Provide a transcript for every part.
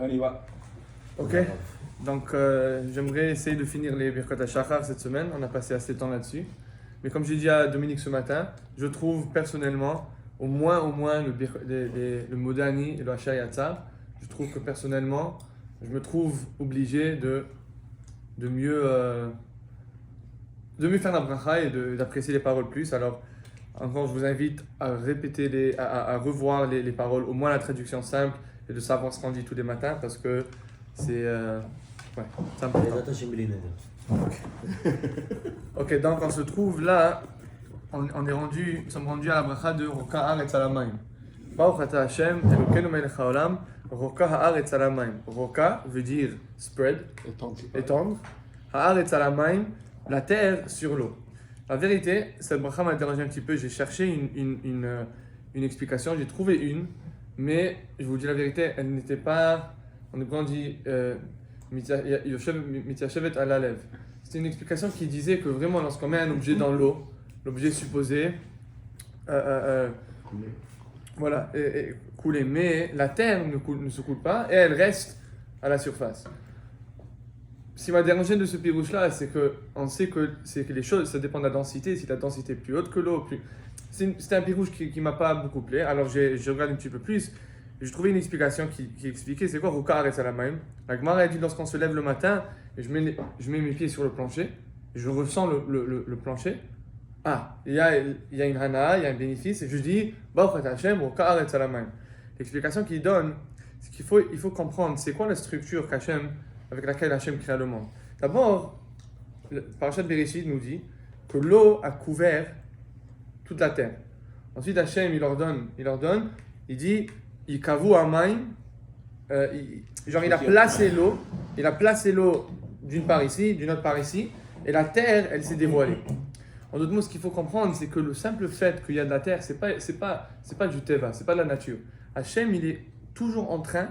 On y va. Ok, donc j'aimerais essayer de finir les Birkot HaShachar cette semaine. On a passé assez de temps là-dessus. Mais comme j'ai dit à Dominique ce matin, je trouve personnellement, au moins le Modani et le Hachar Yatzar, je trouve que personnellement, je me trouve obligé de mieux faire la bracha et d'apprécier les paroles plus. Alors, encore, je vous invite à répéter, à revoir les paroles, au moins la traduction simple, et de savoir ce qu'on dit tous les matins parce que c'est important. Ok, donc on se trouve là, nous sommes rendus à la bracha de Roka Haaretz Alamayim. Baruch Ata Hashem, Elokeinu melech haolam, Roka Haaretz Alamayim. Roka veut dire spread, étendre. Haaretz Alamayim, la terre sur l'eau. La vérité, cette bracha m'a dérangé un petit peu. J'ai cherché une explication, j'ai trouvé une, mais je vous dis la vérité, elle n'était pas. On est on dit Mityashevet ala lev. C'était une explication qui disait que vraiment, lorsqu'on met un objet dans l'eau, l'objet est supposé couler, mais la terre ne se coule pas et elle reste à la surface. Ce qui m'a dérangé de ce pirouche-là, c'est qu'on sait que les choses, ça dépend de la densité. Si la densité est plus haute que l'eau, c'était un pirouche qui ne m'a pas beaucoup plu. Alors j'ai regardé un petit peu plus. J'ai trouvé une explication qui expliquait c'est quoi Roka Haaretz Alamayim. La Gemara a dit lorsqu'on se lève le matin, et je mets mes pieds sur le plancher, je ressens le plancher. Ah, il y a une hana, il y a un bénéfice, et je dis Baruch Ata Hashem Roka Haaretz Alamayim. L'explication qu'il donne, c'est qu'il faut comprendre c'est quoi la structure avec laquelle Hachem créa le monde. D'abord, le Parashat Bereshit nous dit que l'eau a couvert toute la terre. Ensuite, Hachem, il ordonne, il dit Yikavu Hamayim, il a placé l'eau d'une part ici, d'une autre part ici, et la terre, elle s'est dévoilée. En d'autres mots, ce qu'il faut comprendre, c'est que le simple fait qu'il y a de la terre, c'est pas du teva, c'est pas de la nature. Hachem, il est toujours en train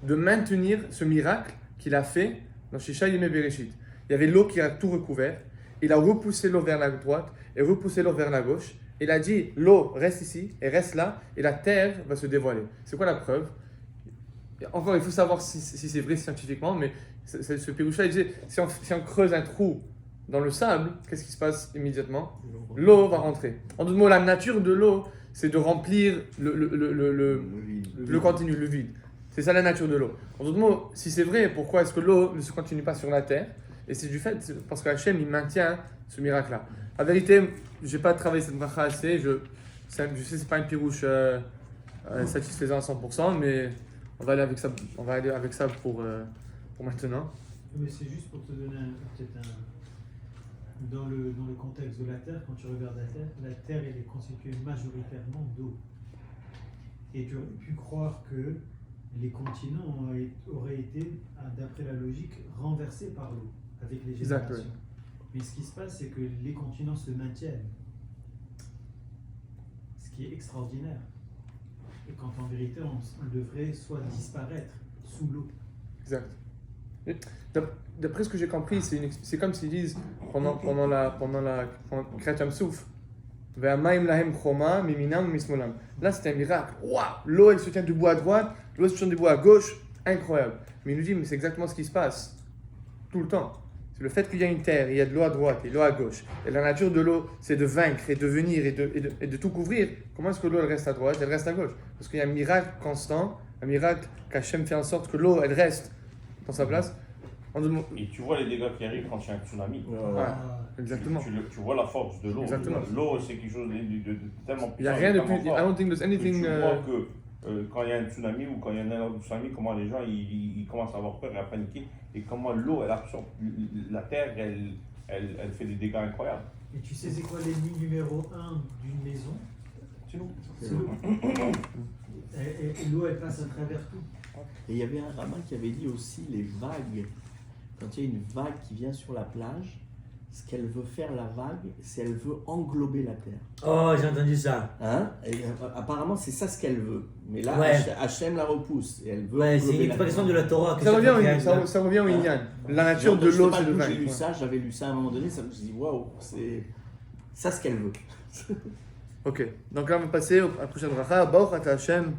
de maintenir ce miracle qu'il a fait dans Shisha Yemei Bereshit. Il y avait l'eau qui a tout recouvert. Il a repoussé l'eau vers la droite et repoussé l'eau vers la gauche. Il a dit l'eau reste ici et reste là et la terre va se dévoiler. C'est quoi la preuve? Encore, il faut savoir si c'est vrai scientifiquement, mais ce Péroucha, il disait si on creuse un trou dans le sable, qu'est-ce qui se passe immédiatement? L'eau va rentrer. En d'autres mots, la nature de l'eau, c'est de remplir le continu, le vide. C'est ça la nature de l'eau. En d'autres mots, si c'est vrai, pourquoi est-ce que l'eau ne se continue pas sur la terre? Et c'est parce que Hachem, il maintient ce miracle-là. La vérité, je n'ai pas travaillé cette bracha assez. Je sais que ce n'est pas une pirouche satisfaisant à 100%, mais on va aller avec ça pour maintenant. Mais c'est juste pour te donner dans le contexte de la Terre, quand tu regardes la Terre elle est constituée majoritairement d'eau. Et tu aurais pu croire que les continents auraient été, d'après la logique, renversés par l'eau, avec les générations. Exact, oui. Mais ce qui se passe, c'est que les continents se maintiennent. Ce qui est extraordinaire. Et quand en vérité, on devrait soit disparaître sous l'eau. Exact. D'après ce que j'ai compris, c'est comme s'ils disent pendant Kriyat Souf, là c'était un miracle. Waouh, l'eau elle se tient debout à droite, l'eau se tient debout à gauche, incroyable. Mais il nous dit mais c'est exactement ce qui se passe tout le temps. C'est le fait qu'il y a une terre, il y a de l'eau à droite et de l'eau à gauche. Et la nature de l'eau, c'est de vaincre et de venir et de tout couvrir. Comment est-ce que l'eau elle reste à droite, elle reste à gauche? Parce qu'il y a un miracle constant, un miracle qu'Hachem fait en sorte que l'eau elle reste dans sa place. Et tu vois les dégâts qui arrivent quand il y a un tsunami. Ouais, exactement. Tu vois la force de l'eau. Exactement. L'eau, c'est quelque chose de tellement puissant. Il n'y a rien de plus. I don't think there's anything. Tu vois que quand il y a un tsunami ou quand il y a un autre tsunami, comment les gens ils commencent à avoir peur et à paniquer. Et comment l'eau, elle absorbe. La terre, elle fait des dégâts incroyables. Et tu sais, c'est quoi l'ennemi numéro 1 d'une maison? C'est l'eau. C'est l'eau. Et l'eau, elle passe à travers tout. Et il y avait un rabbin qui avait dit aussi les vagues. Quand il y a une vague qui vient sur la plage, ce qu'elle veut faire la vague, c'est elle veut englober la terre. Oh, j'ai entendu ça. Hein? Et, apparemment, c'est ça ce qu'elle veut. Mais là, Ouais. Hachem la repousse. Et elle veut Ouais, c'est englober une la expression terre. de la Torah. Ça revient au Inyan. La nature de l'eau, c'est de J'ai lu vaincre. ça, j'avais lu ça à un moment donné, ça me dit waouh, c'est ça ce qu'elle veut. Ok, donc là on va passer à la prochaine bracha. Baruch Ata Hashem,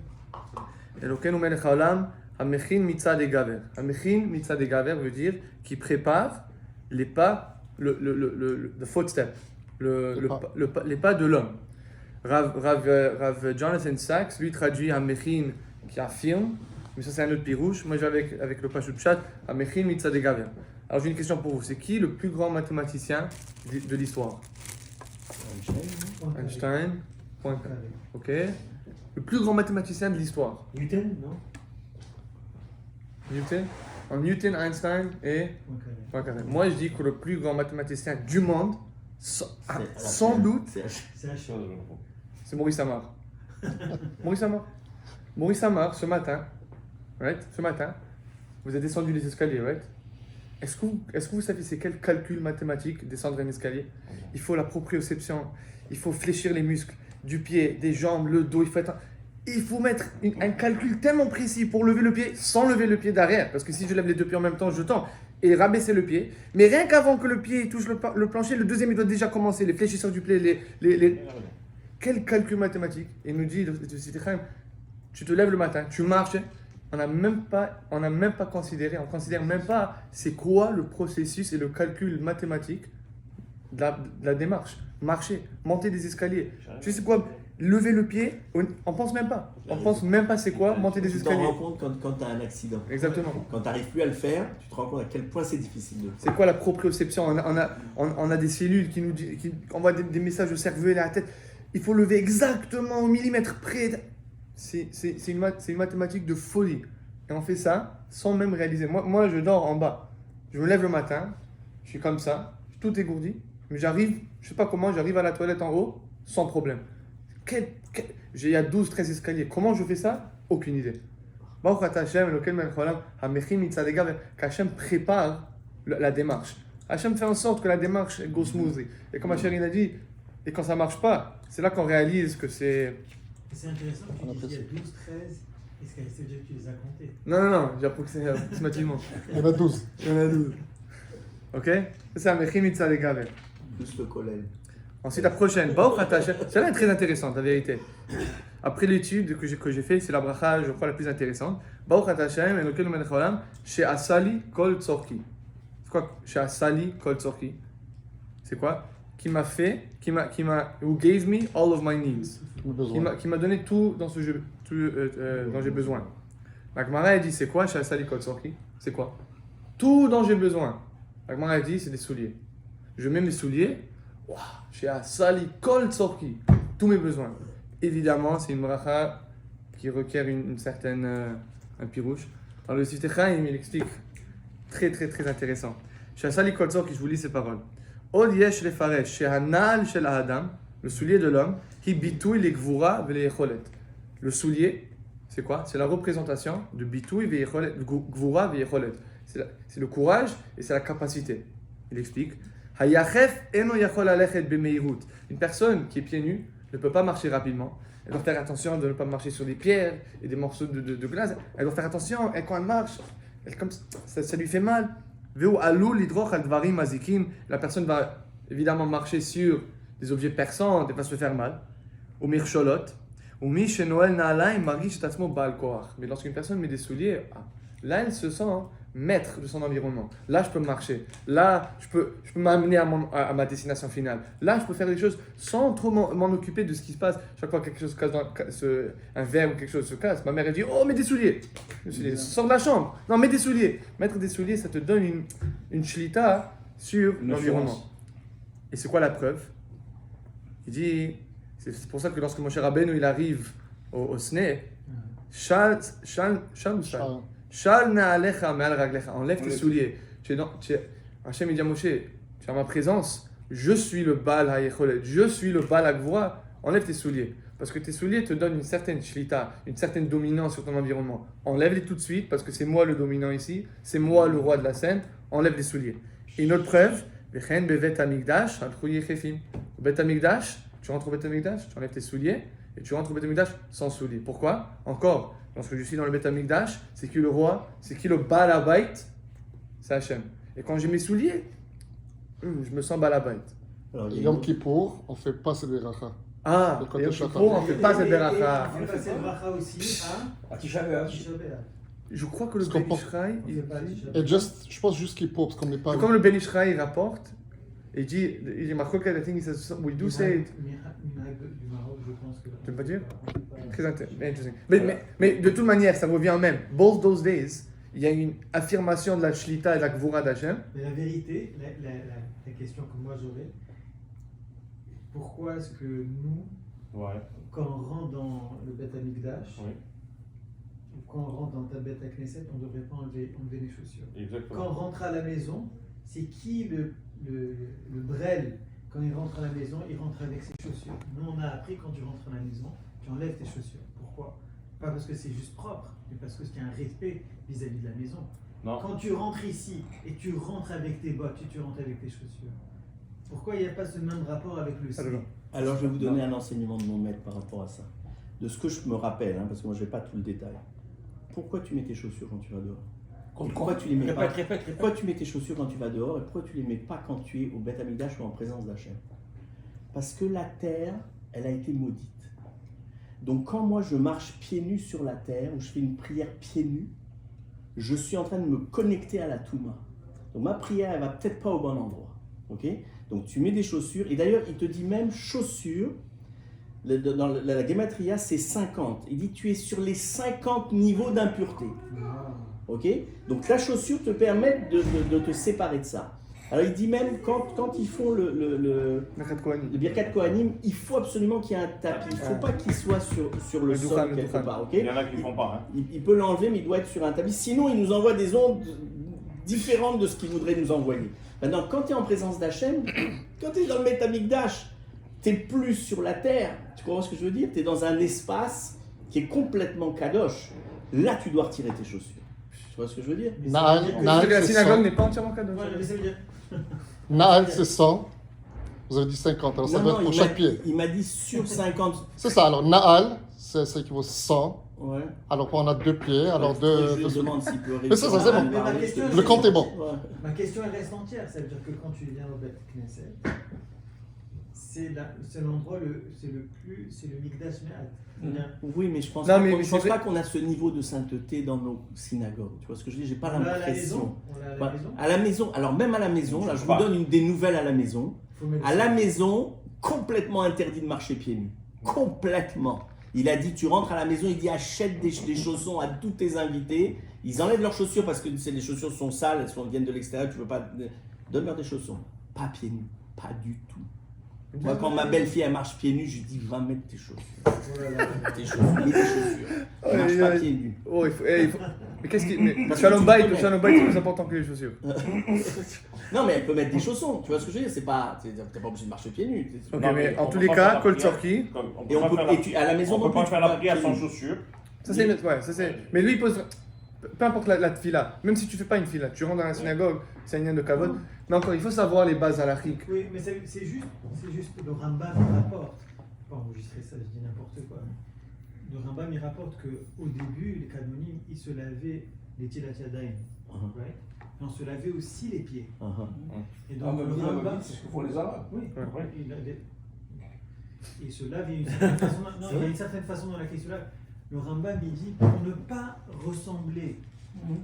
Elokeinu melech haolam, Hamechin mitzad egaver. Hamechin mitzad egaver veut dire qui prépare les pas, the footstep, les pas de l'homme. Rav Jonathan Sachs, lui traduit Hamechin qui affirme, mais ça c'est un autre pirouche. Moi je vais avec le Pashut Pshat, Hamechin mitzad egaver. Alors j'ai une question pour vous, c'est qui le plus grand mathématicien de l'histoire? Einstein. Poincaré. Ok. Le plus grand mathématicien de l'histoire. Newton, non? Newton. En Newton, Einstein et Poincaré. Moi, je dis que le plus grand mathématicien du monde, sans doute, c'est Maurice Amar. Maurice Amar. Maurice Amar, ce matin, vous êtes descendu les escaliers, right? Est-ce que vous savez c'est quel calcul mathématique descendre un escalier? Il faut la proprioception, il faut fléchir les muscles du pied, des jambes, le dos, il faut mettre un calcul tellement précis pour lever le pied sans lever le pied d'arrière, parce que si je lève les deux pieds en même temps, je tends, et rabaisser le pied, mais rien qu'avant que le pied touche le plancher, le deuxième il doit déjà commencer, les fléchisseurs du pied, Quel calcul mathématique? Et il nous dit, tu te lèves le matin, tu marches, on n'a même pas considéré, on considère même pas c'est quoi le processus et le calcul mathématique de la démarche. Marcher, monter des escaliers. Tu sais quoi? Lever le pied, on pense même pas. On pense même pas c'est quoi monter des escaliers. Tu t'en rends compte quand tu as un accident. Exactement. Quand tu n'arrives plus à le faire, tu te rends compte à quel point c'est difficile de le faire. C'est quoi la proprioception? On a des cellules qui envoient des messages au cerveau et à la tête. Il faut lever exactement au millimètre près. C'est une mathématique de folie. Et on fait ça sans même réaliser. Moi, je dors en bas. Je me lève le matin, je suis comme ça, tout égourdi. Mais j'arrive, je sais pas comment, j'arrive à la toilette en haut sans problème. Il y a 12-13 escaliers. Comment je fais ça? Aucune idée. Qu'Hachem prépare la démarche. Hachem fait en sorte que la démarche go smoothly. Et comme Hachem a dit, et quand ça marche pas, c'est là qu'on réalise que c'est... C'est intéressant que tu dis qu'il y a 12, 13, est-ce que tu les as comptés? Non, j'ai approximativement. Il y en a 12. Il y en a 12. Ok? C'est un Mechim Mitzah les Gaver. Plus le collège. Ensuite, la prochaine, Baruch Ata Hashem. Celle-là est très intéressante, la vérité. Après l'étude que j'ai fait, c'est la bracha, je crois, la plus intéressante. Baruch Ata Hashem, Elokeinu melech haolam, she'asali kol tzorki. C'est quoi she'asali kol tzorki? C'est quoi? Qui m'a who gave me all of my needs. Qui m'a donné tout dans ce jeu, dont j'ai besoin. La Gemara a dit, c'est quoi she'asali kol tzorki? C'est quoi? Tout dont j'ai besoin. La Gemara a dit, c'est des souliers. Je mets mes souliers. Waouh, j'ai un sali kol tzorki, tous mes besoins. Évidemment, c'est une bracha qui requiert une certaine un pirouche. Dans le Sifte Chaim, il explique très intéressant. Chez sali kol tzorki, je vous lis ces paroles. Od yesh lefaresh shehanal shel adam, le soulier de l'homme, hi bitui le gvura ve le yecholet. Le soulier, c'est quoi? C'est la représentation de bitui ve yecholet, gvura ve yecholet. C'est le courage et c'est la capacité. Il explique. Une personne qui est pieds nus ne peut pas marcher rapidement. Elle doit faire attention de ne pas marcher sur des pierres et des morceaux de glace. Elle doit faire attention, et quand elle marche, ça lui fait mal. La personne va évidemment marcher sur des objets perçants et va se faire mal. Mais lorsqu'une personne met des souliers, là elle se sent maître de son environnement. Là, je peux marcher. Là, je peux m'amener à ma destination finale. Là, je peux faire des choses sans trop m'en occuper de ce qui se passe. Chaque fois que quelque chose se casse, un verre ou quelque chose se casse, ma mère elle dit « Oh, mets des souliers !» Sors de la chambre. Non, mets des souliers. Mettre des souliers, ça te donne une shlita sur l'environnement. Et c'est quoi la preuve? Il dit, c'est pour ça que lorsque Moshe Rabbeinu il arrive au Sne, Shal ou Shal? Shal na'alecha me'al raglecha, enlève tes souliers. Hachem il dit à Moshe, tu es en ma présence, je suis le Baal HaYecholet, je suis le Baal HaGvura, enlève tes souliers. Parce que tes souliers te donnent une certaine shlita, une certaine dominance sur ton environnement. Enlève-les tout de suite, parce que c'est moi le dominant ici, c'est moi le roi de la scène, enlève les souliers. Et une autre preuve, Vechen bevet hamikdash, al-chouye chefim. Bet hamikdash, tu rentres au Bet hamikdash, tu enlèves tes souliers, et tu rentres au Bet hamikdash sans souliers. Pourquoi? Encore, lorsque je suis dans le Bet hamikdash, c'est qui le roi? C'est qui le Baal Habayit? C'est Hachem. Et quand j'ai mes souliers, je me sens Baal Habayit. Yom Kippour, on ne fait pas cette beracha. Ah, Yom Kippour, on ne fait pas cette beracha. On fait cette bracha aussi à Tisha B'Av. Tisha B'Av. Je crois que le Ce qu'on Ben pense- Ishraï, On il fait pas dit- Tisha Et B'Av. juste, je pense juste qu'il pour, parce qu'on n'est pas. comme le Ben Ishraï il rapporte, il dit Marcoquet, I think he says, we do say it. Minhag du Maroc, je pense que. Tu veux pas dire Pas- Très intéressant. Mais de toute manière, ça revient au même. Both those days, il y a une affirmation de la Shlita et de la Gvura d'Hachem. Mais la vérité, la question que moi j'aurais, pourquoi est-ce que nous, Ouais, quand on rentre dans le Beth Amikdash, oui, ou quand on rentre dans ta Beth Knesset, on ne devrait pas enlever les chaussures. Quand on exactement. rentre à la maison, c'est qui le brel? Quand il rentre à la maison, il rentre avec ses chaussures. Nous, on a appris quand tu rentres à la maison, tu enlèves tes chaussures. Pourquoi? Pas parce que c'est juste propre, mais parce qu'il y a un respect vis-à-vis de la maison. Non, Quand tu rentres ici et tu rentres avec tes bottes et tu rentres avec tes chaussures, pourquoi il n'y a pas ce même rapport avec le Alors, ciel? Alors, je vais vous donner un enseignement de mon maître par rapport à ça. De ce que je me rappelle, parce que moi, je n'ai pas tout le détail. Pourquoi tu mets tes chaussures quand tu vas dehors? Pourquoi tu les mets pas? Pourquoi tu mets tes chaussures quand tu vas dehors et pourquoi tu les mets pas quand tu es au Beth Amikdash ou en présence d'Hachem? Parce que la terre, elle a été maudite. Donc quand moi je marche pieds nus sur la terre ou je fais une prière pieds nus, je suis en train de me connecter à la Touma. Donc ma prière, elle va peut-être pas au bon endroit. Ok? Donc tu mets des chaussures et d'ailleurs il te dit même chaussures. Dans la Gematria, c'est 50. Il dit tu es sur les 50 niveaux d'impureté. Ok? Donc la chaussure te permet de te séparer de ça. Alors il dit même quand ils font le Birkat Kohanim. Birkat Kohanim, il faut absolument qu'il y ait un tapis. Il ne faut pas qu'il soit sur le Le sol Dukhan, le quelque Dukhan. part. Ok? il y en a qui font pas. Hein. Il peut l'enlever, mais il doit être sur un tapis. Sinon, il nous envoie des ondes différentes de ce qu'il voudrait nous envoyer. Maintenant, quand tu es en présence d'Hachem, quand tu es dans le Beth Amikdash, tu n'es plus sur la terre. Tu comprends ce que je veux dire? Tu es dans un espace qui est complètement kadosh. Là, tu dois retirer tes chaussures. Tu vois ce que je veux dire? Mais ça veut dire que- Parce que la c'est synagogue 100. n'est pas entièrement cadeau. Ouais, mais ça veut dire- Naal, c'est 100. Vous avez dit 50, alors ça doit être pour chaque pied. il m'a dit sur 50. C'est ça, alors Naal, c'est équivaut 100. Ouais. Alors on a 2 pieds, alors Je deux. lui demande s'il peut Mais ça, c'est bon. Mais ma question, Le compte est bon. Ouais. Ma question elle reste entière, ça veut dire que quand tu viens au Beth Knesset, c'est l'endroit, c'est le Mikdash Me'at. Oui, mais je pense Non, pas mais qu'on- je c'est pense vrai- pas qu'on a ce niveau de sainteté dans nos synagogues. Tu vois ce que je dis? J'ai pas On l'a à la l'impression. maison. On l'a à la Voilà. maison. À la maison, alors même à la maison, là je vous Pas. donne des nouvelles à la maison. Faut mettre À ça. la maison, complètement interdit de marcher pieds nus. Complètement. Il a dit, tu rentres à la maison, il dit achète des chaussons à tous tes invités. Ils enlèvent leurs chaussures parce que les chaussures sont sales, elles viennent de l'extérieur, tu veux pas. Donne-leur des chaussons. Pas pieds nus. Pas du tout. Moi, quand ma belle-fille elle marche pieds nus, je lui dis va mettre tes chaussures. Oh là là. Tes chaussures, mets tes chaussures. Elle marche pas pieds nus. Oh, il faut. Mais qu'est-ce qui. Mais Parce que Shalom tu Bayit, peux le Shalom Bayit, c'est plus important que les chaussures. Non, mais elle peut mettre des chaussons. Tu vois ce que je veux dire? T'es pas obligé de marcher pieds nus. Ok, Non, mais en on tous peut les pas cas, faire Kol la prière. Tzorki. On Et on pas peut, faire la- et tu, à la maison on non peut pas plus, faire tu la peux prière pas sans pieds nus. chaussures. Ça c'est. Ouais, ça c'est. Mais lui il pose. Peu importe la tefila, même si tu fais pas une fila, tu rentres dans la synagogue, c'est un lien de kavod. Mais encore, il faut savoir les bases halachiques. Oui, mais c'est juste le Rambam il rapporte. Pas enregistrer ça, je dis n'importe quoi. Le Rambam il rapporte qu'au début, les canonimes, ils se lavaient les tilat yadayim, right? Et on se lavait aussi les pieds. Et donc le Rambam, c'est ce que font les Arabes. oui, Ouais. il se lave, il y a une certaine façon, non, il y a une certaine façon dans laquelle il se lave. Le Rambam il dit pour ne pas ressembler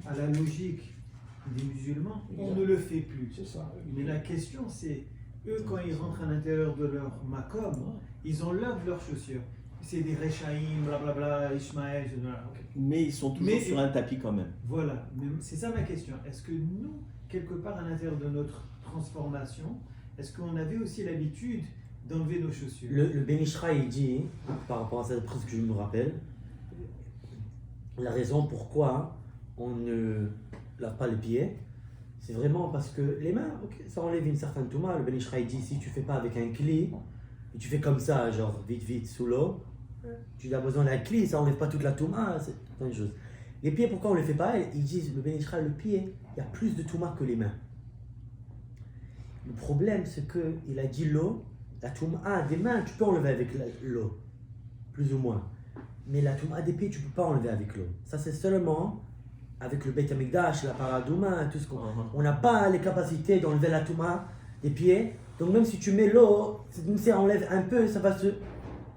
à la logique des musulmans, on ne le fait plus. C'est ça. Mais la question c'est, eux quand ils rentrent à l'intérieur de leur makom, ils enlèvent leurs chaussures. C'est des Rechaïm, blablabla, Ishmaël, voilà. ok. Mais ils sont toujours Mais- sur un tapis quand même. Voilà, mais c'est ça ma question. Est-ce que nous, quelque part à l'intérieur de notre transformation, est-ce qu'on avait aussi l'habitude d'enlever nos chaussures? Le Ben Ishra, il dit, par rapport à cette prise que je me rappelle, la raison pourquoi on ne lave pas les pieds, c'est vraiment parce que les mains, ok, ça enlève une certaine touma. Le Ben Ishra, il dit, si tu fais pas avec un cli, et tu fais comme ça, genre vite, sous l'eau, tu as besoin d'un cli, ça enlève pas toute la touma, c'est plein de choses. Les pieds, pourquoi on ne les fait pas? Ils disent, le Ben Ishra, le pied, il y a plus de touma que les mains. Le problème, c'est qu'il a dit l'eau, la touma des mains, tu peux enlever avec l'eau, plus ou moins. Mais la touma des pieds, tu ne peux pas enlever avec l'eau. Ça, c'est seulement avec le Beit HaMikdash, la paradouma, tout ce qu'on... On n'a pas les capacités d'enlever la touma des pieds. Donc même si tu mets l'eau, même si elle enlève un peu, ça va se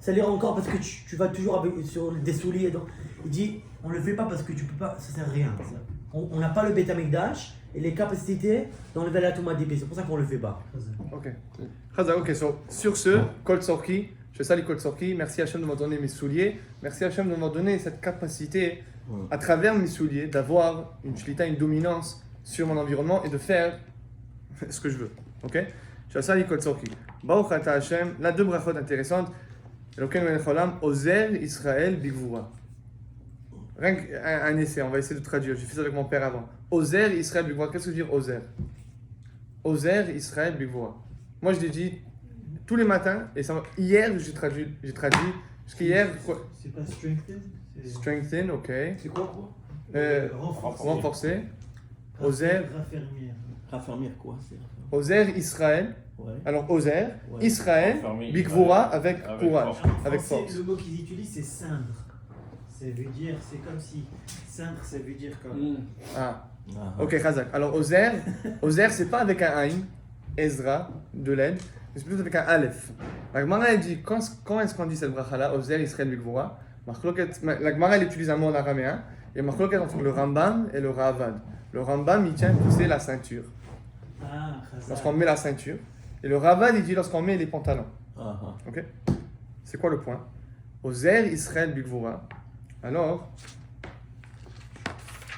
salir encore parce que tu vas toujours avec, sur des souliers. Donc, il dit, on le fait pas parce que tu peux pas, ça sert à rien. Ça. On n'a pas le Beth Amikdash et les capacités d'enlever la Touma d'épée. C'est pour ça qu'on le fait pas. Ok. Chazak, ok. Sur ce, Kol Sorki, je salue Kol Sorki. Merci Hachem de m'avoir donné mes souliers. Merci Hachem de m'avoir donné cette capacité, à travers mes souliers, d'avoir une shlita, une dominance sur mon environnement et de faire ce que je veux. Ok? Je salue Kol Sorki. Baruch Ata Hachem. Là, deux brachot intéressantes. Elokeinu melech haolam, Ozer Israël Bigvura. Rien qu'un essai, on va essayer de traduire. J'ai fait ça avec mon père avant. Ozer Israël Bigvura. Qu'est-ce que veut dire Ozer? Ozer Israël Bigvura. Moi, je l'ai dit tous les matins, et ça, hier, j'ai traduit, parce qu'hier, quoi? C'est pas strengthen? Strengthen, ok. C'est quoi? Renforcer. Ozer. Raffermir quoi? Ozer Israël. Ouais. Alors, Ozer, Ouais. Israël, Raffermir, Bigvura Israël. avec Avec courage, force. avec français, force. le mot qu'ils utilisent, c'est cindre. Ça veut dire, c'est comme si. Cindre, ça veut dire comme. Ah, Ah, ok, Chazak. Alors, Ozer, c'est pas avec un Aïn, Ezra, de l'aide, mais c'est plutôt avec un Aleph. La Gemara, elle dit, quand est-ce qu'on dit cette bracha-là, Ozer, Israël, Bigvura? La Gemara, elle utilise un mot en araméen, et marqué entre le Rambam et le Ravad. Le Rambam, il tient à pousser la ceinture, Ah, chazal. lorsqu'on met la ceinture, et le Ravad, il dit lorsqu'on met les pantalons. ah, ah. Ok? C'est quoi le point? Ozer, Israël, Bigvura. Alors,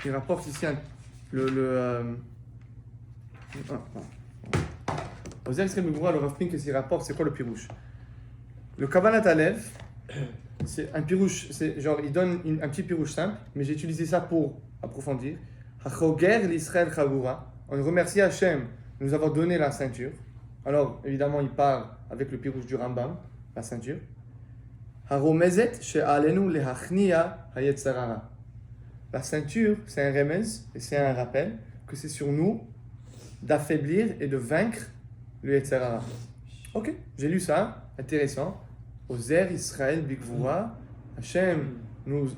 il rapporte ici Ozer, Israël, Bigvura, le Rav Pincus, il rapporte, c'est quoi le pirouche? Le Kavanat Alev, c'est un pirouche, c'est genre, il donne un petit pirouche simple, mais j'ai utilisé ça pour approfondir. Hachoger l'Israël Chavura. On remercie Hachem de nous avoir donné la ceinture. Alors, évidemment, il part avec le pirouche du Rambam, la ceinture. Haromezet she'alenu lehachnia hayetzarara. La ceinture, c'est un remez, et c'est un rappel que c'est sur nous d'affaiblir et de vaincre le Yetzarara. Ok, j'ai lu ça, intéressant. Ozer Israël Bigvura, Hachem nous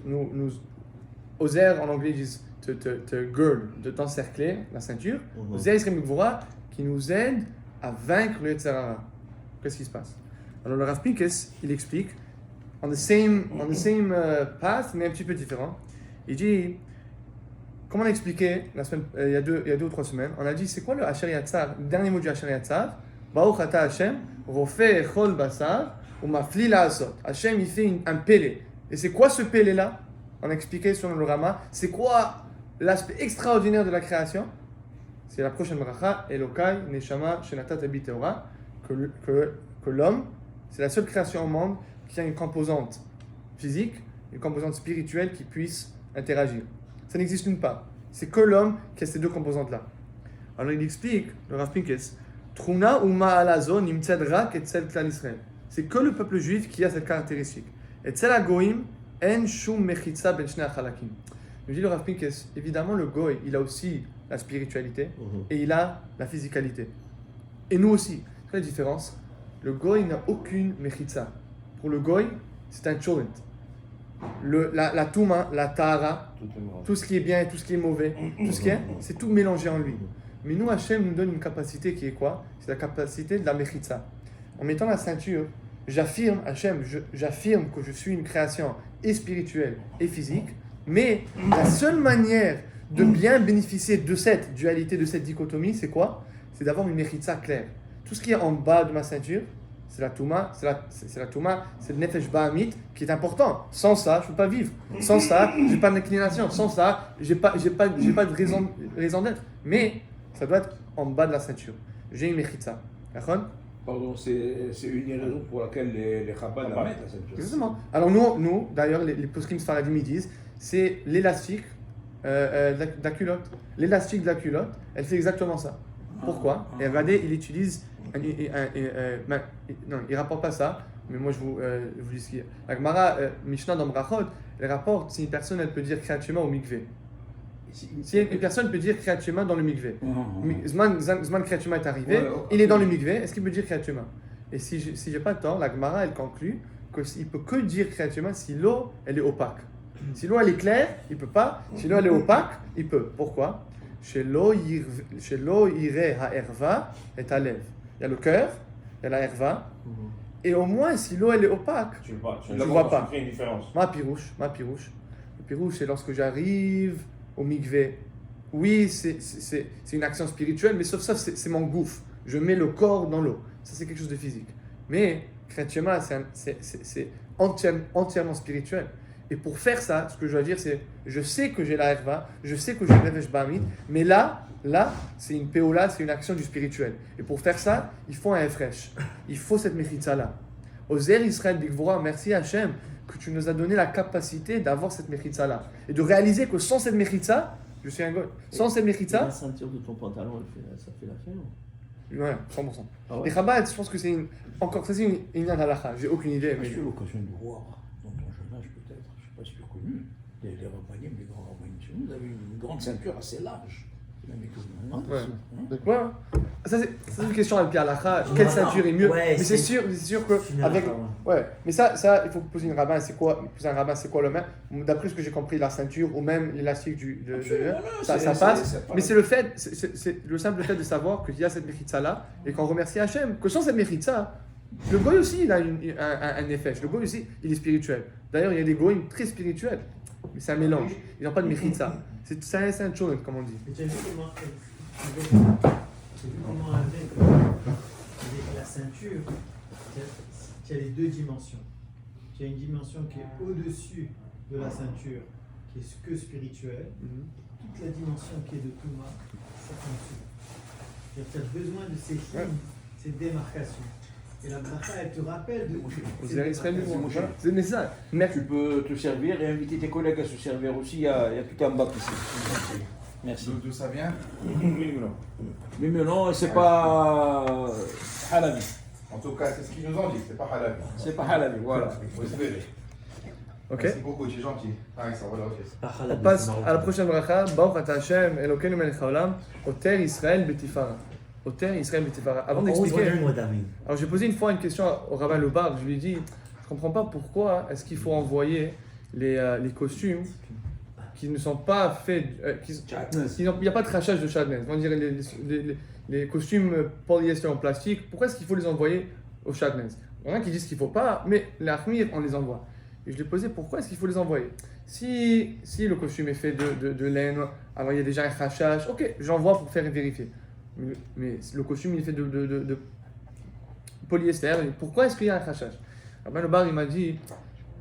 Ozer en anglais ils disent te girdle, de t'encercler, la ceinture. Ozer Israël Bigvura qui nous aide à vaincre le Yetzarara. Qu'est-ce qui se passe? Alors le Rav Pincus, il explique, on the same path, mais un petit peu différent. Il dit, comme on a expliqué il y a deux ou trois semaines, on a dit c'est quoi le Asher Yatzar, le dernier mot du Asher Yatzar, Baruch Ata Hashem, Rofeh Echol Basar, ou Mafli La'asot. Hashem il fait un pélé. Et c'est quoi ce pélé-là? On a expliqué sur le Rama, c'est quoi l'aspect extraordinaire de la création? C'est la prochaine bracha, Elokai Neshama Shenatat Abi Teora, que l'homme, c'est la seule création au monde qui a une composante physique, une composante spirituelle qui puisse interagir. Ça n'existe nulle part. C'est que l'homme qui a ces deux composantes-là. Alors il explique, le Rav Pincus, Truna ou Ma'alazo nimtzed rak et tzed klal Israël. C'est que le peuple juif qui a cette caractéristique. Et tzed agoim en shum mechitza ben shnei achalakim. Il dit le Rav Pincus, évidemment le goy, il a aussi la spiritualité et il a la physicalité. Et nous aussi. Quelle est la différence? Le goy n'a aucune mechitza. Pour le goy, c'est un cholent. La touma, la tahara, tout ce qui est bien et tout ce qui est mauvais, tout ce qui est, c'est tout mélangé en lui. Mais nous, Hachem nous donne une capacité qui est quoi? C'est la capacité de la mechitza. En mettant la ceinture, j'affirme, Hachem, j'affirme que je suis une création et spirituelle et physique, mais la seule manière de bien bénéficier de cette dualité, de cette dichotomie, c'est quoi? C'est d'avoir une mechitza claire. Tout ce qui est en bas de ma ceinture, c'est la Touma, c'est le Nefesh Bahamit qui est important. Sans ça, je ne peux pas vivre. Sans ça, je n'ai pas d'inclination. Sans ça, je n'ai pas de raison d'être. Mais ça doit être en bas de la ceinture. J'ai une Mechitza. D'accord? Pardon, c'est une des raisons pour laquelle les Chabad la mettent à cette chose. Exactement. Alors nous d'ailleurs, les poskim Sfaradim ils disent, c'est l'élastique de la culotte. L'élastique de la culotte, elle fait exactement ça. Pourquoi? Et regardez, il utilise non, il ne rapporte pas ça, mais moi je vous dis ce qu'il y a. La Gemara, Mishnah dans Brachot, elle rapporte si une personne elle peut dire Kriyat Shema au mikvé. Si une personne peut dire Kriyat Shema dans le mikvé. Zman Kriyat Shema est arrivé, il est dans le mikvé, est-ce qu'il peut dire Kriyat Shema? Et si je n'ai pas le temps, la Gemara elle conclut qu'il ne peut que dire Kriyat Shema si l'eau elle est opaque. Si l'eau elle est claire, il ne peut pas. Si l'eau elle est opaque, il peut. Pourquoi? Chez l'eau iré ha'erva et alev. Il y a le cœur, il y a la herva, et au moins si l'eau elle est opaque, Tu ne vois pas. une différence. Ma pirouche. Le pirouche, c'est lorsque j'arrive au mikvé. Oui, c'est une action spirituelle, mais sauf ça, c'est mon gouffre. Je mets le corps dans l'eau. Ça, c'est quelque chose de physique. Mais, chrétiennement, c'est entièrement spirituel. Et pour faire ça, ce que je dois dire, c'est je sais que j'ai la herva, je sais que j'ai le nefesh bamid, mais là, c'est une péola, c'est une action du spirituel. Et pour faire ça, il faut un refresh. Il faut cette mechitza-là. Ozer Israël Bigvora, merci Hachem, que tu nous as donné la capacité d'avoir cette mechitza-là. Et de réaliser que sans cette mechitza, je suis un goy. Sans cette La mechitza, ceinture de ton pantalon, ça fait l'affaire. ouais, 100%. Ah ouais. Les Chabad, je pense que c'est encore, ça c'est une halakha, j'ai aucune idée. J'ai Mais... eu l'occasion de voir, dans ton jeune âge peut-être, je ne suis pas sûr connu, les Rabbanim, les grands Rabbanim chez nous, vous avez une grande ceinture assez large. Même que vous, hein, Ouais. Ouais. Ça c'est une question avec halakha, quelle ceinture est mieux. Ouais, mais c'est sûr que une avec halakha, ouais, mais ça il faut poser un rabbin, c'est quoi le même. D'après ce que j'ai compris, la ceinture ou même l'élastique ça passe. Mais c'est le fait, c'est le simple fait de savoir qu'il y a cette mechitza là et qu'on remercie Hachem. Que sans cette mechitza, le goy aussi il a un effet. Le goy aussi il est spirituel. D'ailleurs il y a des goyim très spirituels, mais c'est un mélange. Ils n'ont pas de mechitza. C'est un chôme, comme on dit. Et tu as vu comment avec la ceinture, tu as les deux dimensions. Tu as une dimension qui est au-dessus de la ceinture, qui est que spirituelle. Toute la dimension qui est de Touma, ça en dessous. C'est-à-dire que tu as besoin de ces lignes, ces démarcations. Et la bracha, elle te rappelle de Vous ces allez se démarcations. voilà. C'est mais ça. Merci. Tu peux te servir et inviter tes collègues à se servir aussi, il y a tout un bac ici. Merci. D'où ça vient? Mais non, c'est pas halavi. En tout cas, c'est ce qu'ils nous ont dit, c'est pas halal. C'est pas halavi, voilà. Faut espérer. Ok. Merci beaucoup, tu es gentil. Ah, ça va, ok. On passe à la prochaine bracha. Baruch ata Hashem Elokeinu melech haolam, Oter Israël betifara. Oter Israël betifara. Avant d'expliquer. Alors j'ai posé une fois une question au rabbin Lobar. Je lui ai dit, je comprends pas pourquoi est-ce qu'il faut envoyer les costumes qui ne sont pas faits, il n'y a pas de crachage de chadnez. On dirait les costumes polyester en plastique. Pourquoi est-ce qu'il faut les envoyer au chadnez? Il y en a qui disent qu'il ne faut pas, mais l'achmir, on les envoie. Et je lui ai posé pourquoi est-ce qu'il faut les envoyer. Si le costume est fait de laine, alors il y a déjà un crachage, ok, j'envoie pour faire vérifier. Mais le costume il est fait de polyester, pourquoi est-ce qu'il y a un crachage? Rabbi Lobar il m'a dit,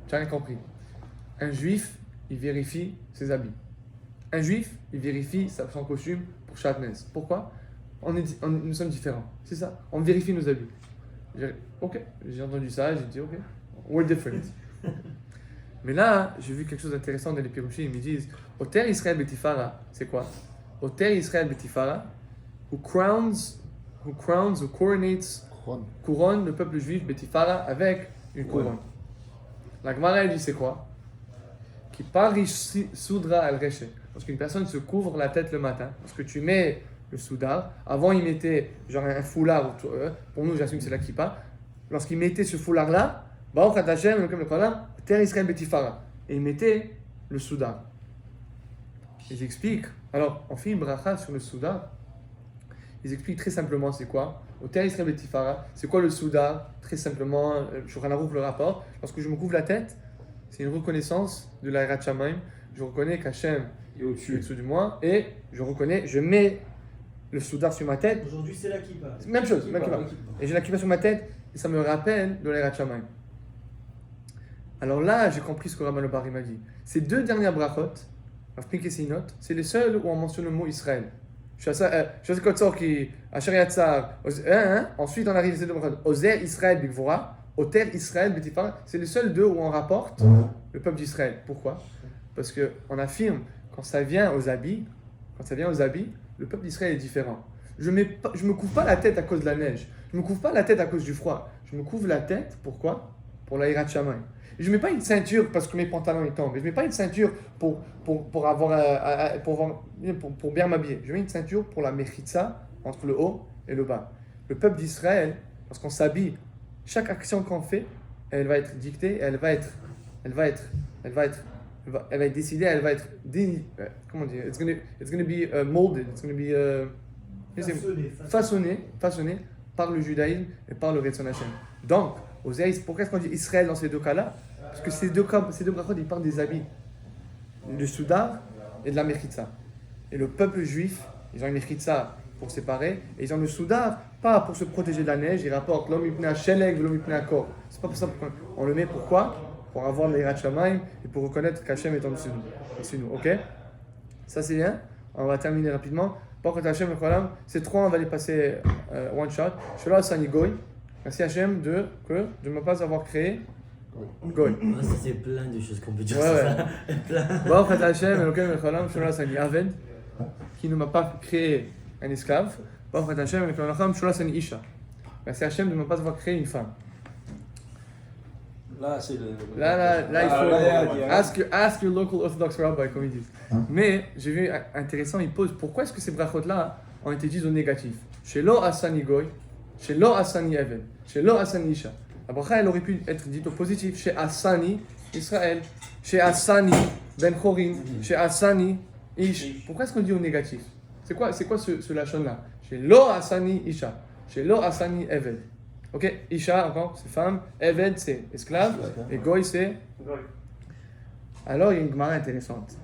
tu n'as rien compris. Un juif, il vérifie ses habits. Un juif, il vérifie son costume pour chadnez. Pourquoi? Nous sommes différents, c'est ça. On vérifie nos habits. Ok, j'ai entendu ça, j'ai dit ok, we're different. Mais là, j'ai vu quelque chose d'intéressant dans les Pirushim. Ils me disent, Oter Israël Betifara, c'est quoi? Oter Israël Betifara, who crowns, who coronates, couronne le peuple juif Betifara avec une couronne. La Gemara elle dit c'est quoi? Qui parish soudra al reshe. Lorsqu'une personne se couvre la tête le matin, parce que tu mets le soudar, avant il mettait genre un foulard, pour nous j'assume que c'est la kippa, lorsqu'il mettait ce foulard là, Baruch Ata Hashem, comme le Koran, Ter Israël Betifara, et il mettait le soudar. Ils expliquent, alors on fait une bracha sur le soudar, ils expliquent très simplement c'est quoi. Au Ter Israël Betifara, c'est quoi le soudar? Très simplement, Shulchan Aruch le rapport, lorsque je me couvre la tête, c'est une reconnaissance de la Hirat Shamayim. Je reconnais qu'Hachem est au-dessus de moi et je mets le soudar sur ma tête. Aujourd'hui, c'est la kippa. Même chose, même kippa. Et j'ai la kippa sur ma tête et ça me rappelle de la Hirat Shamayim. Alors là, j'ai compris ce que Rabbi Lobar m'a dit. Ces deux dernières brachot, c'est les seules où on mentionne le mot Israël. Ensuite, on arrive à ces deux brachot. Ozer Israël Bigvora. Oter Israël Betifara, c'est les seuls deux où on rapporte le peuple d'Israël. Pourquoi? Parce qu'on affirme, quand ça vient aux habits, le peuple d'Israël est différent. Je me couvre pas la tête à cause de la neige. Je me couvre pas la tête à cause du froid. Je me couvre la tête, pourquoi? Pour la Hirat Shamayim. Et je mets pas une ceinture parce que mes pantalons ils tombent. Je mets pas une ceinture pour bien m'habiller. Je mets une ceinture pour la mechitza entre le haut et le bas. Le peuple d'Israël, lorsqu'on s'habille, chaque action qu'on fait, elle va être dictée, elle va être décidée, elle va être comment dire, it's gonna be molded, it's gonna be façonnée par le judaïsme et par le Retzon Hashem. Donc, pourquoi est-ce qu'on dit Israël dans ces deux cas-là? Parce que ces deux brachot, ils parlent des habits. du Soudar et de la Mechitza. Et le peuple juif, ils ont une Mechitza pour séparer, et ils ont le Soudar, pas pour se protéger de la neige, ils rapportent l'homme ipnei Sheleg, l'homme ipnei Kor. C'est pas pour ça qu'on le met, pourquoi? Pour avoir l'Eirat Shamayim et pour reconnaître qu'Hachem est en dessous de nous. Ok? Ça c'est bien, on va terminer rapidement. Par contre, Hachem, ces trois, on va les passer one shot. Shelo Asani Goy. Merci Hachem de ne me pas avoir créé Goy. Ah, ça c'est plein de choses qu'on peut dire. Ouais. Baruch Hachem, Elokeinu Mecholam, Shelo Asani Aved, qui ne m'a pas créé un esclave. Baruch Hachem, Elokeinu Mecholam, Shelo Asani Isha. Merci Hachem de ne pas avoir créé une femme. Là, c'est le. Là, il faut ask your local Orthodox rabbi, comme ils disent. Mais j'ai vu intéressant, il pose pourquoi est-ce que ces brachot-là ont été dites au négatif? Shelo Asani Goy, Shelo Asani Eved, Shelo Asani Isha. La bracha, elle aurait pu être dite au positif, chez Asani Israël, chez Asani Ben Chorim, chez Asani Ish. Pourquoi est-ce qu'on dit au négatif? C'est quoi ce lachon-là? Shelo Asani Isha, Shelo Asani Eved. Ok, Isha, encore, c'est femme, Eved, c'est esclave, et Goy, c'est. Alors, il y a une Gemara intéressante,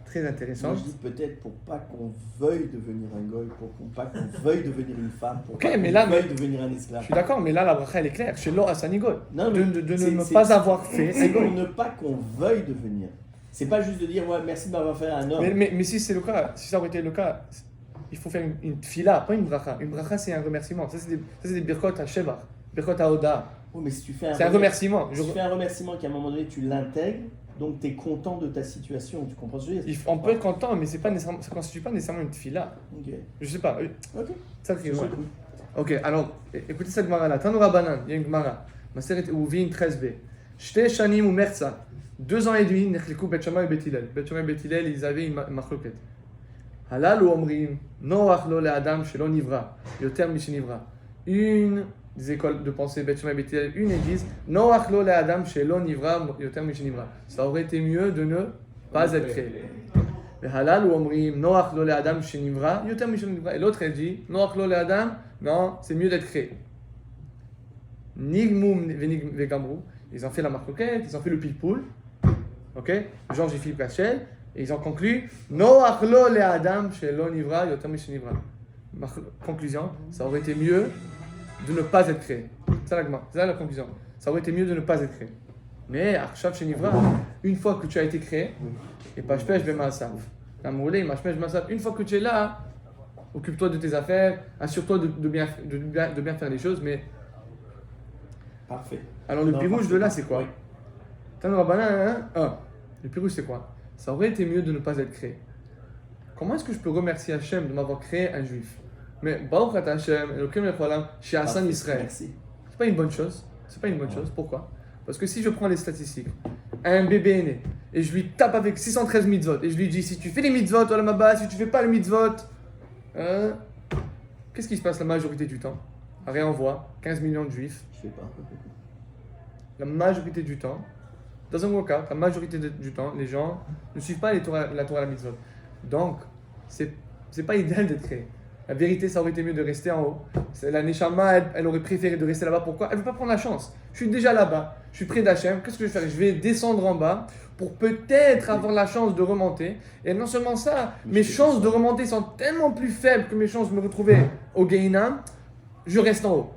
très intéressante. Moi, je dis peut-être pour pas qu'on veuille devenir un goy, pour pas qu'on veuille devenir une femme, pour Ok, pas mais qu'on là, veuille devenir un esclave. Je suis d'accord, mais là, la bracha, elle est claire. Chez Lo Asani Goy. Non, De ne pas avoir fait. C'est pour ne pas qu'on veuille devenir. C'est pas juste de dire ouais, merci de m'avoir fait un homme. Mais si c'est le cas, si ça aurait été le cas, il faut faire une tfila, pas une bracha. Une bracha, c'est un remerciement. Ça, c'est des birkot à Sheva, birkot à Oda. Oh, mais si tu fais C'est un remerciement. Si tu fais un remerciement qu'à un moment donné tu l'intègres, donc tu es content de ta situation, tu comprends ce que je veux dire? On peut être content, mais ça ne constitue pas nécessairement une tfila. Ok. Je sais pas. Ok. Ça crie, ouais. Ok, alors, écoutez cette Gemara là. Tanoura Banan, il y a une Gemara. Maseret Ouvin 13b. Shte Shanim ou Merza. 2 ans et demi, Nechlikou Bet Shammai et Bet Hillel. Bet Shammai et Bet Hillel, ils avaient une machloket. Halal ou Omrim, Noach lo le Adam shelo nivra, yoter mishenivra. Une des écoles de pensée Bet Shammai et Bet Hillel, une ils disent Noach lo le Adam shelo nivra, yoter mishenivra. Ça aurait été mieux de ne pas être créé. Et halal ou omrim Noach lo le Adam shenivra, yoter mishenivra. Et l'autre elle dit Noach lo le Adam, non, c'est mieux d'être créé. Nigmum vegamru, ils ont fait la marcoquette, ils ont fait le pilpoul. Ok, Georges et Philippe Cachel, et ils ont conclu Noach lo le Adam shelo nivra, yoter mishenivra. Conclusion, ça aurait été mieux de ne pas être créé. C'est la conclusion. Ça aurait été mieux de ne pas être créé. Mais Arshav Shenivra, une fois que tu as été créé, et Pashpesh Bemaasav, une fois que tu es là, occupe-toi de tes affaires, assure-toi de bien faire les choses, mais. Parfait. Alors le pirouge de là, c'est quoi? Oui. Le pirouge, c'est quoi? Ça aurait été mieux de ne pas être créé. Comment est-ce que je peux remercier Hachem de m'avoir créé un juif? Mais Baruch Ata Hashem, Elokeinu Mecholam, chez Hassan Israël. Merci. C'est pas une bonne chose. C'est pas une bonne chose. Pourquoi? Parce que si je prends les statistiques, un bébé est né, et je lui tape avec 613 mitzvot, et je lui dis, si tu fais les mitzvot, Olam Haba, si tu fais pas les mitzvot, qu'est-ce qui se passe la majorité du temps? Rien on voit, 15 millions de juifs. Je sais pas. La majorité du temps, dans un workout, la majorité du temps, les gens ne suivent pas la Torah et la mitzvot. Donc, c'est pas idéal d'être créé. La vérité, ça aurait été mieux de rester en haut. La Neshama, elle aurait préféré de rester là-bas. Pourquoi? Elle ne veut pas prendre la chance. Je suis déjà là-bas. Je suis près d'Hachem. Qu'est-ce que je vais faire? Je vais descendre en bas pour peut-être avoir la chance de remonter. Et non seulement ça, mes chances de remonter sont tellement plus faibles que mes chances de me retrouver au Gehinam. Je reste en haut.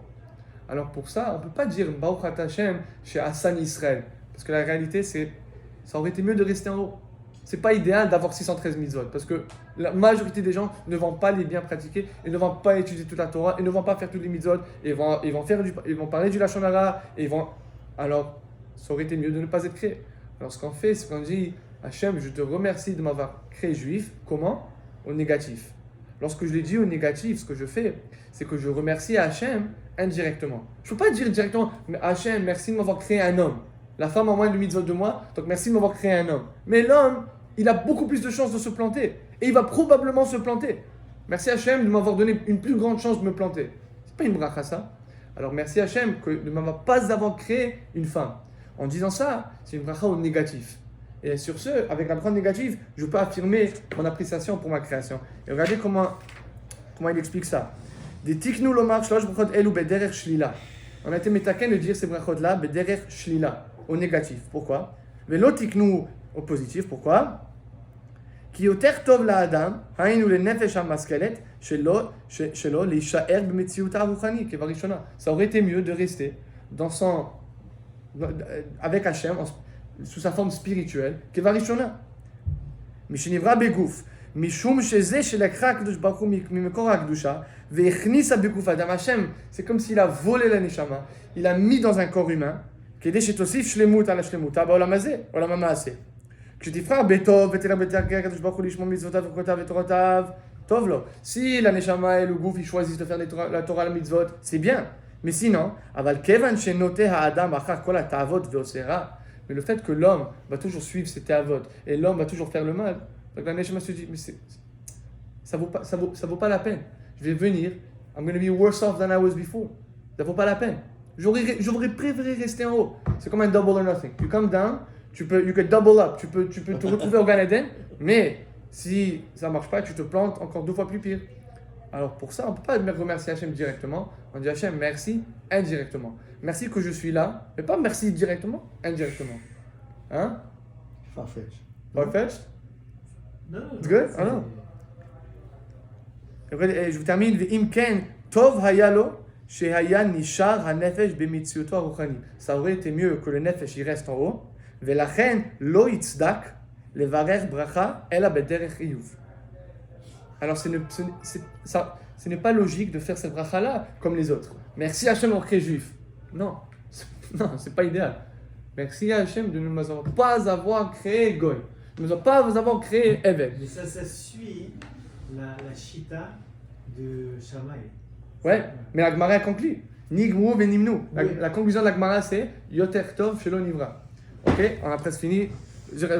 Alors pour ça, on ne peut pas dire Baruch Ata Hashem chez Hassan Israël. Parce que la réalité, c'est ça aurait été mieux de rester en haut. C'est pas idéal d'avoir 613 mitzvot parce que la majorité des gens ne vont pas les bien pratiquer, ils ne vont pas étudier toute la Torah, ils ne vont pas faire toutes les mitzvot, ils vont parler du Lashon Hara, alors ça aurait été mieux de ne pas être créé. Alors ce qu'on fait, c'est qu'on dit Hachem, je te remercie de m'avoir créé juif. Comment? Au négatif. Lorsque je l'ai dit au négatif, ce que je fais, c'est que je remercie Hachem indirectement. Je ne peux pas dire directement Hachem, merci de m'avoir créé un homme. La femme a moins de mitzvot de moi, donc merci de m'avoir créé un homme. Mais l'homme, il a beaucoup plus de chances de se planter. Et il va probablement se planter. Merci Hachem de m'avoir donné une plus grande chance de me planter. C'est pas une bracha ça. Alors merci Hachem de ne m'avoir pas avoir créé une femme. En disant ça, c'est une bracha au négatif. Et sur ce, avec la bracha négative, je peux affirmer mon appréciation pour ma création. Et regardez comment il explique ça. Des tiknu lomar shlosh brachot elu bederech shlila. On a été métaken de dire ces brachot là bederech shlila. Au négatif. Pourquoi? Mais l'autiknu au positif. Pourquoi? כי יותר טוב לאדם, היינו לנפש המשכלת, שלו להישאר במציאות הרוחנית, כבראשונה. Ça aurait été mieux de rester avec Hachem, sous sa forme spirituelle, כבראשונה. משנברא בגוף, משום שזה שלקחה הקדוש ברוך הוא ממקור הקדושה, והכניסה בגוף האדם. Hachem, c'est comme s'il a volé la neshama, il a mis dans un corps humain, כדי שתוסיף שלמות על השלמותה בעולם הזה, עולם המעשה. כשתבחר בטוב ותלך בדרכי הקדוש ברוך הוא לשמור מצוותיו וחוקותיו ותורותיו, טוב לו. Si la neshama et le gouffre ils choisissent de faire la Torah, la mitzvot, c'est bien. Mais sinon, אבל כיוון שנוטה האדם אחר כל התאוות ועושה רע, mais le fait que l'homme va toujours suivre ses théavot et l'homme va toujours faire le mal, donc la neshama se dit, mais ça vaut pas la peine. Je vais venir, I'm going to be worse off than I was before. Ça vaut pas la peine. J'aurais préféré rester en haut. C'est comme un double or nothing. You come down, you can double up. Tu peux te retrouver au Gan Eden, mais si ça marche pas, tu te plantes encore 2 fois plus pire. Alors pour ça, on ne peut pas remercier Hachem directement. On dit Hachem, merci indirectement. Merci que je suis là, mais pas merci directement, indirectement. Hein? Farfetch. Farfetch? Non, It's good? Ah non. Et je vous termine. Ve'im ken tov hayalo shehaya nishar hanefesh b'mitziuto haruchani. Ça aurait été mieux que le nefesh il reste en haut. Ve'lachen lo yitzdak levarer bracha ela bederech iyuv. Alors ce n'est pas logique de faire cette bracha là comme les autres. Merci Hachem d'avoir créé juif. Non, c'est pas idéal. Merci Hachem de ne nous pas avoir créé goy. De ne pas avoir créé Eved. Mais ça suit la chita de Shammai. Ouais, mais la Gemara conclut. Nigmu venimnu. La conclusion de la Gemara c'est Yoter Tov Shelo Nivra. Ok, on a presque fini.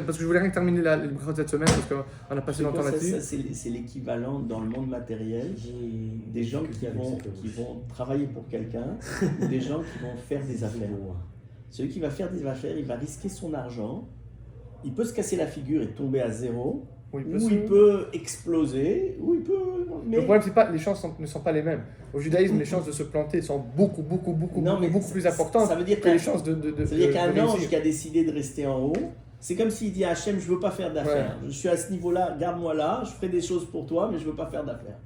Parce que je voulais rien terminer les brachot de cette semaine parce qu'on a passé longtemps là-dessus. C'est l'équivalent dans le monde matériel des gens qui vont travailler pour quelqu'un ou des gens qui vont faire des affaires. Celui qui va faire des affaires, il va risquer son argent, il peut se casser la figure et tomber à zéro, ou il peut exploser, ou il peut... Mais... Le problème, c'est pas les chances ne sont pas les mêmes. Au judaïsme, les chances de se planter sont beaucoup plus importantes ça veut dire que les chances de ça veut dire qu'un ange qui a décidé de rester en haut, c'est comme s'il dit à Hachem, je veux pas faire d'affaires. Ouais. Je suis à ce niveau-là, garde-moi là, je ferai des choses pour toi, mais je veux pas faire d'affaires.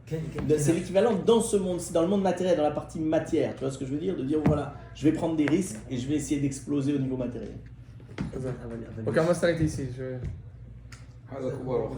C'est l'équivalent dans ce monde, dans le monde matériel, dans la partie matière. Tu vois ce que je veux dire? De dire, voilà, je vais prendre des risques et je vais essayer d'exploser au niveau matériel. Ok, on va s'arrêter ici. هذا كبار.